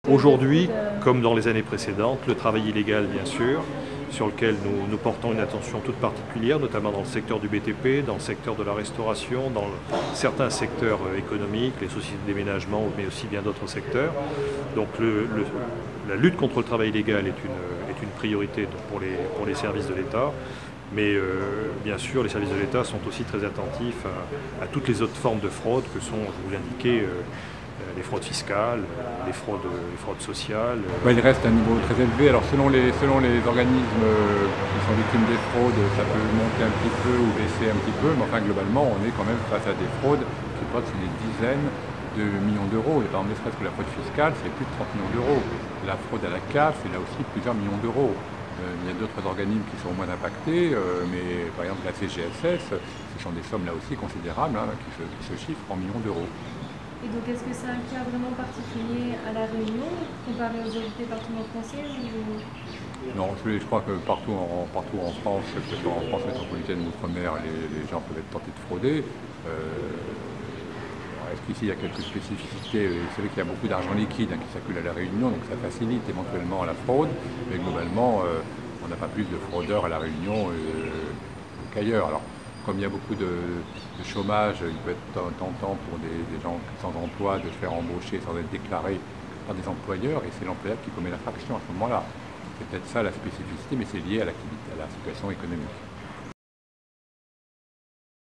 Aujourd'hui, comme dans les années précédentes, le travail illégal, bien sûr, sur lequel nous portons une attention toute particulière, notamment dans le secteur du BTP, dans le secteur de la restauration, dans certains secteurs économiques, les sociétés de déménagement, mais aussi bien d'autres secteurs. Donc la lutte contre le travail illégal est une priorité pour les services de l'État. Mais bien sûr, les services de l'État sont aussi très attentifs à toutes les autres formes de fraude que sont, je vous l'indiquais, les fraudes fiscales, les fraudes sociales. Il reste un niveau très élevé. Alors selon les organismes qui sont victimes des fraudes, ça peut monter un petit peu ou baisser un petit peu, mais enfin globalement, on est quand même face à des fraudes qui portent sur des dizaines de millions d'euros. Et par exemple, ne serait-ce que la fraude fiscale, c'est plus de 30 millions d'euros. La fraude à la CAF, c'est là aussi plusieurs millions d'euros. Il y a d'autres organismes qui sont moins impactés, mais par exemple la CGSS, ce sont des sommes là aussi considérables qui se chiffrent en millions d'euros. Et donc est-ce que c'est un cas vraiment particulier à La Réunion, comparé aux autres départements français Non, je crois que partout en France, que ce soit en France métropolitaine ou outre-mer, les gens peuvent être tentés de frauder. Est-ce qu'ici il y a quelques spécificités? C'est vrai qu'il y a beaucoup d'argent liquide qui circule à La Réunion, donc ça facilite éventuellement la fraude, mais globalement, on n'a pas plus de fraudeurs à La Réunion qu'ailleurs. Alors, comme il y a beaucoup de chômage, il peut être tentant pour des gens sans emploi de se faire embaucher sans être déclarés par des employeurs, et c'est l'employeur qui commet l'infraction à ce moment-là. C'est peut-être ça la spécificité, mais c'est lié à la situation économique.